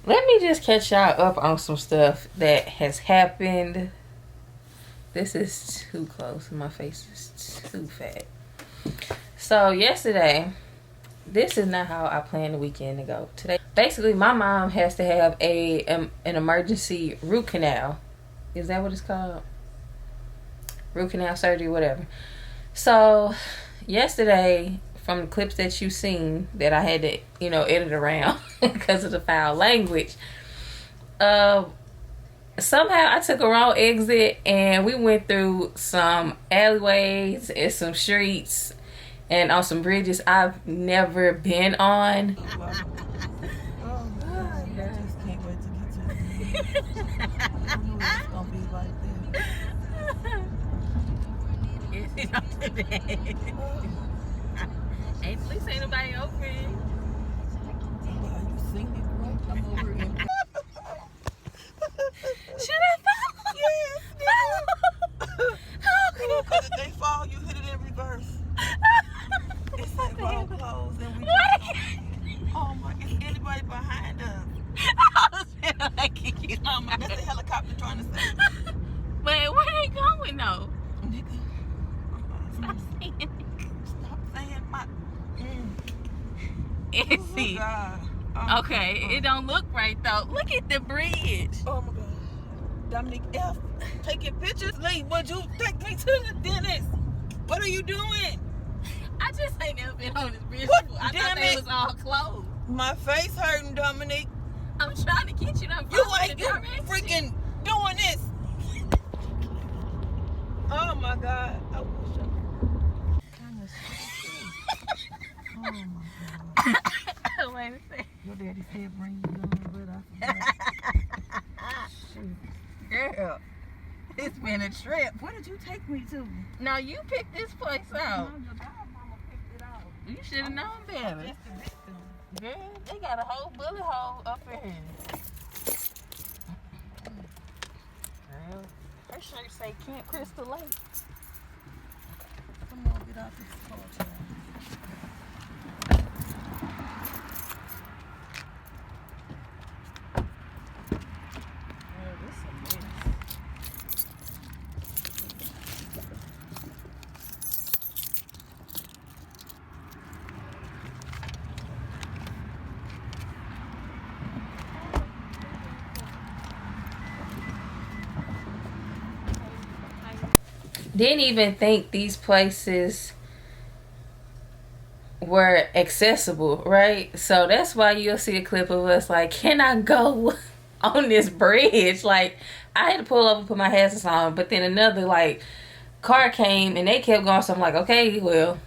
Let me just catch y'all up on some stuff that has happened. This is too close. My face is too fat. So yesterday, this is not how I planned the weekend to go. Today, basically, my mom has to have an emergency root canal. Is that what it's called? Root canal surgery, whatever. So yesterday, from the clips that you've seen that I had to, edit around because of the foul language, somehow I took a wrong exit and we went through some alleyways and some streets and on some bridges I've never been on. Oh God, I just can't wait to get to it. I knew it was gonna be like this. Is it not today? Ain't at least ain't nobody open. Wow, you sing it right. I'm over here. Should I follow? Yes, Follow. nigga. Because if they fall, you hit it in reverse. It's like road closed and we oh my, is anybody behind us? Oh my, that's a helicopter trying to say. But where they going though? Nigga. Stop saying it. Stop saying my It's oh God. Oh, okay, it don't look right though. Look at the bridge. Oh my God. Dominique F. Taking pictures. Lee, would you take me to the dentist? What are you doing? I just ain't never been on this bridge What? before. I Damn thought they it. was all closed. My face hurting, Dominique. I'm trying to get you to You follow ain't the directions. freaking doing this. Oh my God. I wish I kind of oh my God. Wait a second. Your daddy said bring you gun, but I forgot. Shoot. Girl, it's been a trip. Where did you take me to? No, you picked this place out. No, your godmama picked it out. You should have known better. Just the victim. Girl, they got a whole bullet hole up in here. Girl, her shirt say Camp Crystal Lake. Come on, get out this car, child. Girl, this a mess. Didn't even think these places were accessible, right? So that's why you'll see a clip of us like, can I go on this bridge? Like, I had to pull over, put my hazards on, but then another like car came and they kept going. So I'm like, okay, well,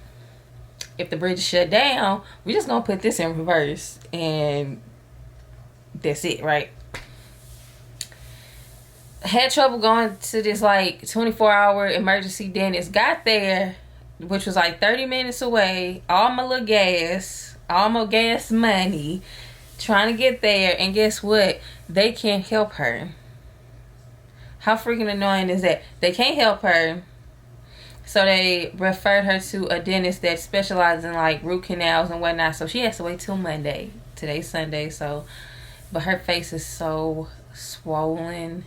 if the bridge is shut down, we just gonna put this in reverse and that's it, right? Had trouble going to this like 24-hour emergency dentist. Got there, which was like 30 minutes away. All my little gas, all my gas money, trying to get there. And guess what? They can't help her. How freaking annoying is that? They can't help her. So they referred her to a dentist that specializes in like root canals and whatnot. So she has to wait till Monday. Today's Sunday. So, but her face is so swollen.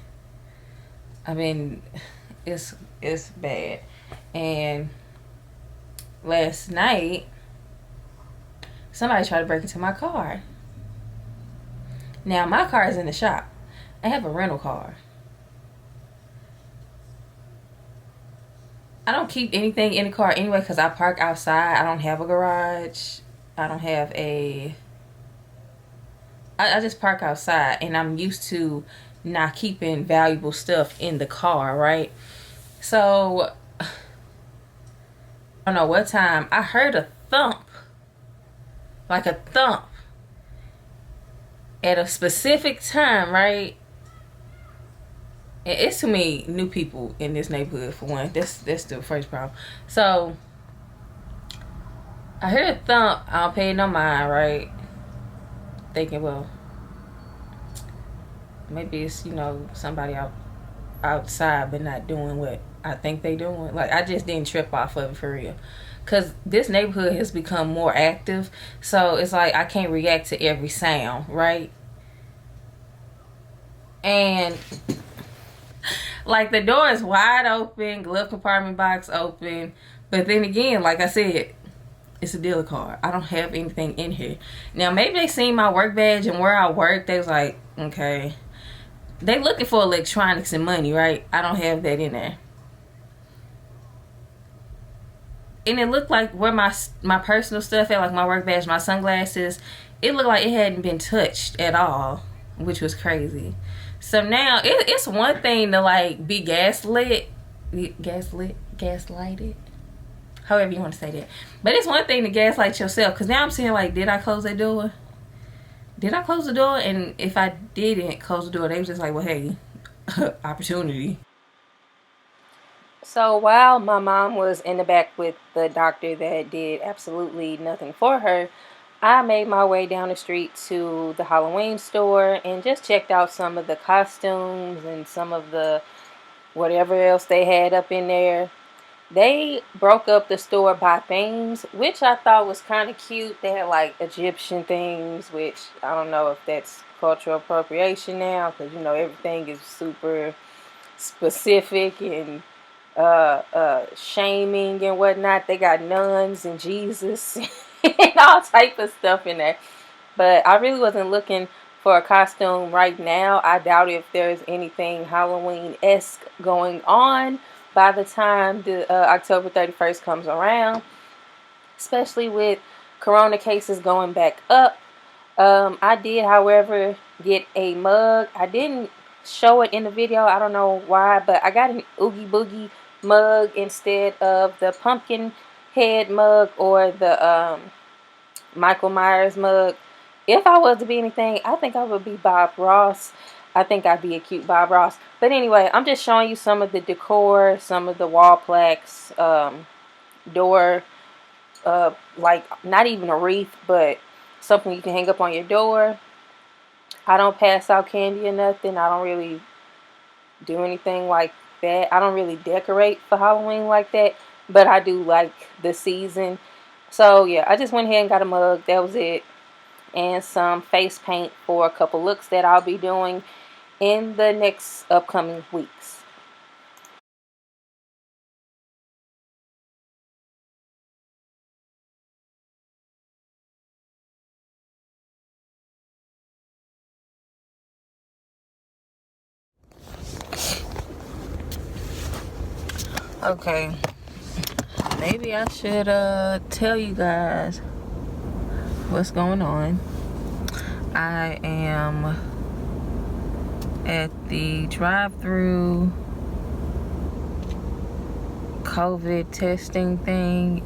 I mean, it's bad. And last night, somebody tried to break into my car. Now, my car is in the shop. I have a rental car. I don't keep anything in the car anyway because I park outside. I don't have a garage. I don't have a... I just park outside, and I'm used to not keeping valuable stuff in the car, right? So I don't know what time I heard a thump, like a thump at a specific time, right? And it's too many new people in this neighborhood for one. That's the first problem. So I heard a thump. I don't pay no mind, right? Thinking, well, maybe it's, somebody outside but not doing what I think they doing. Like, I just didn't trip off of it for real. Because this neighborhood has become more active. So it's like I can't react to every sound, right? And like the door is wide open, glove compartment box open. But then again, like I said, it's a dealer card. I don't have anything in here. Now maybe they seen my work badge and where I work, they was like, okay. They looking for electronics and money, right? I don't have that in there. And it looked like where my personal stuff at, like my work badge, my sunglasses, it looked like it hadn't been touched at all, which was crazy. So now it's one thing to like be gaslighted, however you want to say that. But it's one thing to gaslight yourself, because now I'm saying like, did I close that door? Did I close the door? And if I didn't close the door, they was just like, well, hey, opportunity. So while my mom was in the back with the doctor that did absolutely nothing for her, I made my way down the street to the Halloween store and just checked out some of the costumes and some of the whatever else they had up in there. They broke up the store by themes, which I thought was kind of cute. They had like Egyptian things, which I don't know if that's cultural appropriation now, because you know everything is super specific and shaming and whatnot. They got nuns and Jesus and all type of stuff in there. But I really wasn't looking for a costume right now. I doubt if there's anything Halloween-esque going on by the time the October 31st comes around, especially with corona cases going back up. I did, however, get a mug. I didn't show it in the video. I don't know why, but I got an Oogie Boogie mug instead of the pumpkin head mug or the Michael Myers mug. If I was to be anything, I think I would be Bob Ross. I think I'd be a cute Bob Ross. But anyway, I'm just showing you some of the decor, some of the wall plaques, door, like not even a wreath, but something you can hang up on your door. I don't pass out candy or nothing. I don't really do anything like that. I don't really decorate for Halloween like that, but I do like the season. So yeah, I just went ahead and got a mug. That was it. And some face paint for a couple looks that I'll be doing in the next upcoming weeks. Okay, maybe I should tell you guys what's going on. I am at the drive-through COVID testing thing.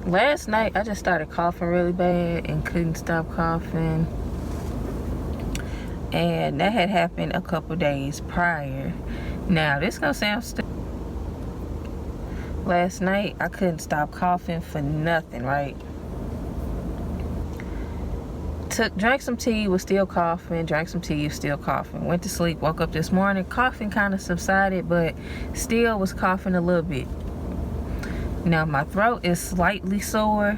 Last night I just started coughing really bad and couldn't stop coughing. And that had happened a couple days prior. Now, this gonna sound stupid. Last night, I couldn't stop coughing for nothing, right? Drank some tea, was still coughing. Drank some tea, was still coughing. Went to sleep, woke up this morning. Coughing kind of subsided, but still was coughing a little bit. Now, my throat is slightly sore.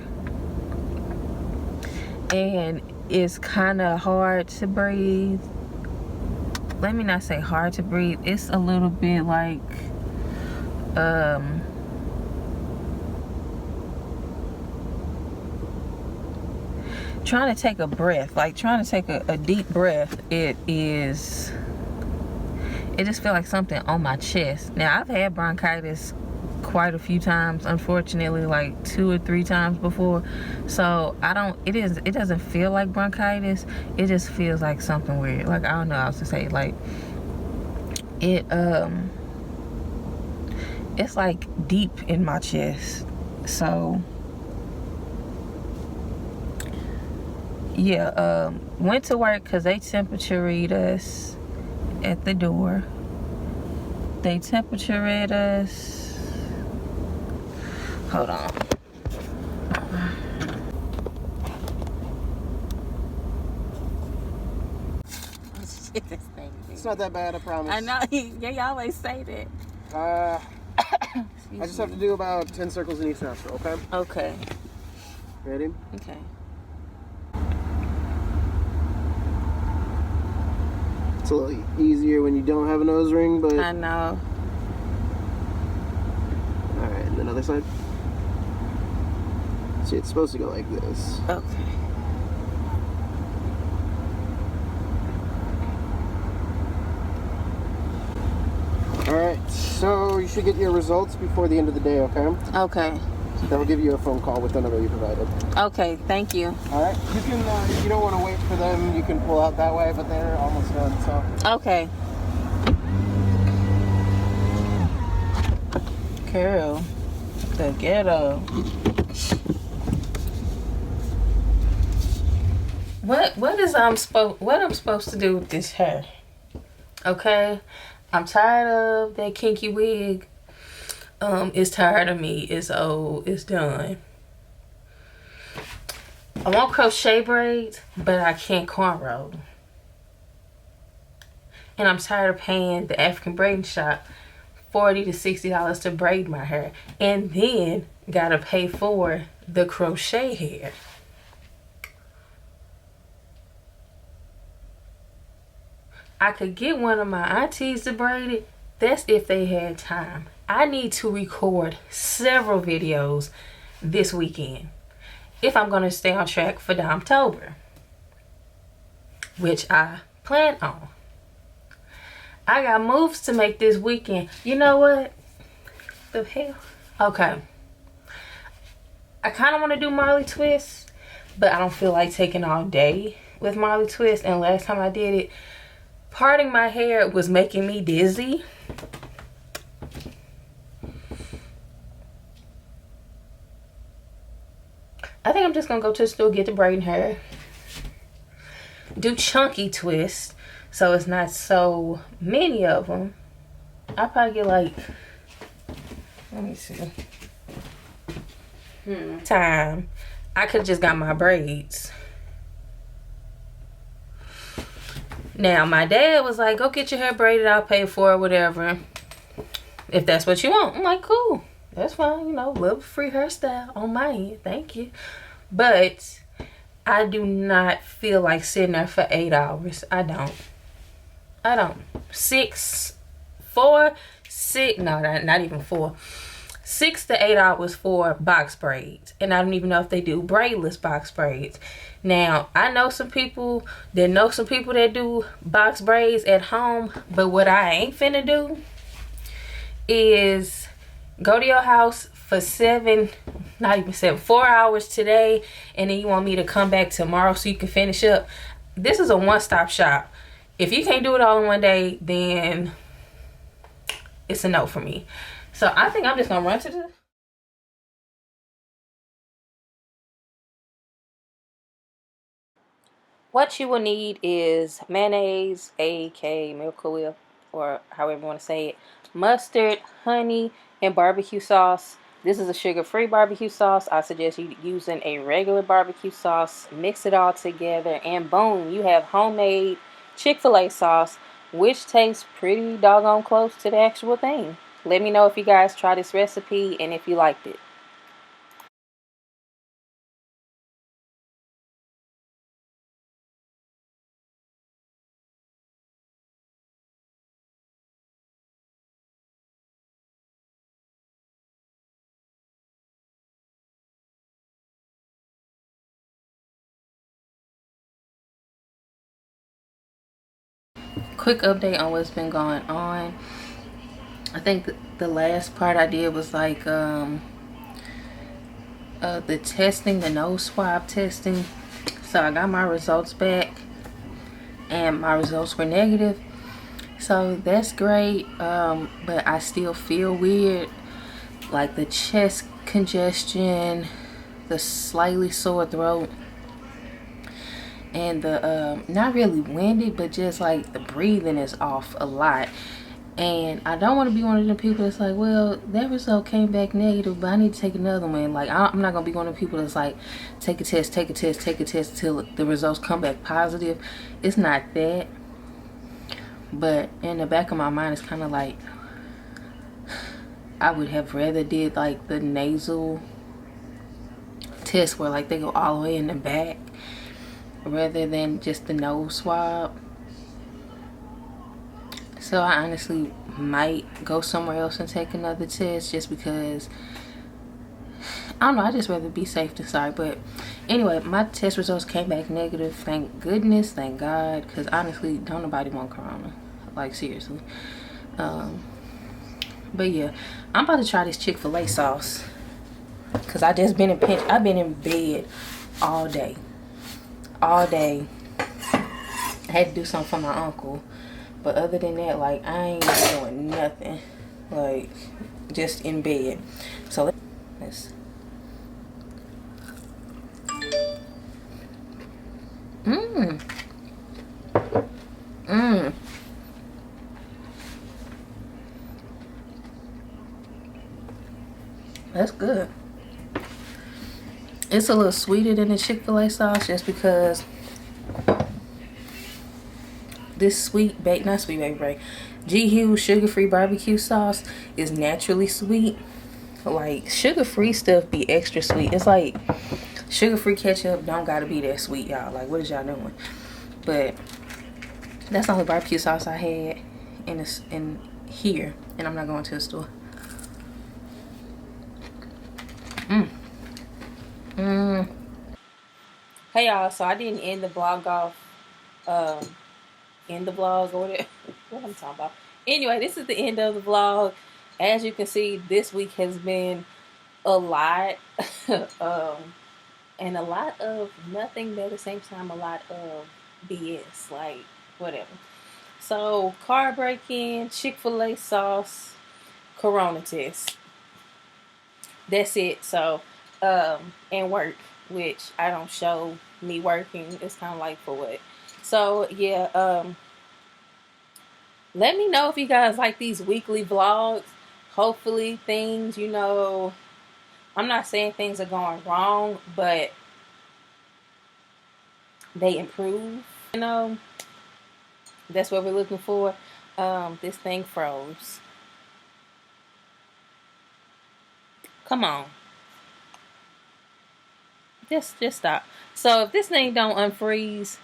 And it's kind of hard to breathe. Let me not say hard to breathe. It's a little bit like trying to take a breath, like trying to take a deep breath. It just feels like something on my chest. Now, I've had bronchitis quite a few times, unfortunately, like 2 or 3 times before. So it doesn't feel like bronchitis. It just feels like something weird. Like, I don't know how else to say it. Like, it's like deep in my chest. So yeah, went to work because they temperature read us at the door. They temperature read us. Hold on. It's not that bad, I promise. I know. Yeah, you always say that. I just have to do about 10 circles in each nostril, okay? Okay. Ready? Okay. It's a little easier when you don't have a nose ring, but... I know. Alright, and then other side. See, it's supposed to go like this. Okay. Alright, so you should get your results before the end of the day, okay? Okay. They'll give you a phone call with the number you provided. Okay, thank you. Alright, you can, if you don't want to wait for them, you can pull out that way, but they're almost done, so. Okay. Girl, the ghetto. What I'm supposed to do with this hair? Okay, I'm tired of that kinky wig. It's tired of me. It's old. It's done. I want crochet braids, but I can't cornrow. And I'm tired of paying the African braiding shop $40 to $60 to braid my hair, and then gotta pay for the crochet hair. I could get one of my aunties to braid it. That's if they had time. I need to record several videos this weekend if I'm gonna stay on track for Domtober, which I plan on. I got moves to make this weekend. You know what? The hell? Okay. I kind of want to do Marley Twist, but I don't feel like taking all day with Marley Twist. And last time I did it, parting my hair was making me dizzy. I think I'm just going to go to the store, get the braiding hair. Do chunky twist, so it's not so many of them. I'll probably get like, let me see. Time. I could have just got my braids. Now, my dad was like, go get your hair braided. I'll pay for it, whatever. If that's what you want. I'm like, cool. That's fine. You know, little free hairstyle on my end. Thank you. But I do not feel like sitting there for 8 hours. I don't. not even 4. 6 to 8 hours for box braids. And I don't even know if they do braidless box braids. Now, I know some people that do box braids at home. But what I ain't finna do is go to your house for 4 hours today, and then you want me to come back tomorrow so you can finish up. This is a one-stop shop. If you can't do it all in one day, then it's a no for me. So I think I'm just gonna run to the what you will need is mayonnaise, aka Miracle Whip, or however you want to say it, mustard, honey, and barbecue sauce. This is a sugar-free barbecue sauce. I suggest you using a regular barbecue sauce. Mix it all together, and boom, you have homemade Chick-Fil-A sauce, which tastes pretty doggone close to the actual thing. Let me know if you guys try this recipe and if you liked it. Quick update on what's been going on. I think the last part I did was like the testing, the nose swab testing. So I got my results back, and my results were negative. So that's great, but I still feel weird, like the chest congestion, the slightly sore throat, and the not really winded, but just like the breathing is off a lot. And I don't want to be one of the people that's like, well, that result came back negative, but I need to take another one. Like, I'm not gonna be one of the people that's like, take a test till the results come back positive. It's not that, but in the back of my mind, it's kind of like, I would have rather did like the nasal test where like they go all the way in the back rather than just the nose swab. So I honestly might go somewhere else and take another test just because, I don't know, I just rather be safe than sorry. But anyway, my test results came back negative. Thank goodness, thank God, because honestly, don't nobody want corona. Like, seriously. But yeah, I'm about to try this Chick-Fil-A sauce because I just been I've been in bed all day. I had to do something for my uncle. But other than that, like, I ain't doing nothing. Like, just in bed. So let's That's good. It's a little sweeter than the Chick-fil-A sauce just because this not sweet baby Ray, G-Hughes sugar-free barbecue sauce is naturally sweet. Like, sugar-free stuff be extra sweet. It's like sugar-free ketchup don't gotta be that sweet, y'all. Like, what is y'all doing? But that's the only barbecue sauce I had in here, and I'm not going to the store. Hey y'all, so I didn't end the vlog off end the vlog or whatever. What I'm talking about. Anyway, this is the end of the vlog. As you can see, this week has been a lot. And a lot of nothing, but at the same time a lot of BS, like whatever. So car break-in, Chick-fil-A sauce, corona test. That's it. So and work, which I don't show me working. It's kind of like, for what? So yeah, let me know if you guys like these weekly vlogs. Hopefully things, you know, I'm not saying things are going wrong, but they improve, you know. That's what we're looking for. This thing froze. Come on. Just stop. So if this thing don't unfreeze,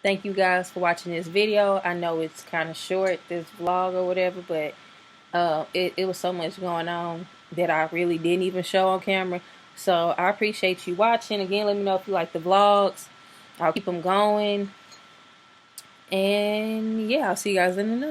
thank you guys for watching this video. I know it's kind of short, this vlog or whatever, but it was so much going on that I really didn't even show on camera. So I appreciate you watching. Again, let me know if you like the vlogs. I'll keep them going. And yeah, I'll see you guys in the next.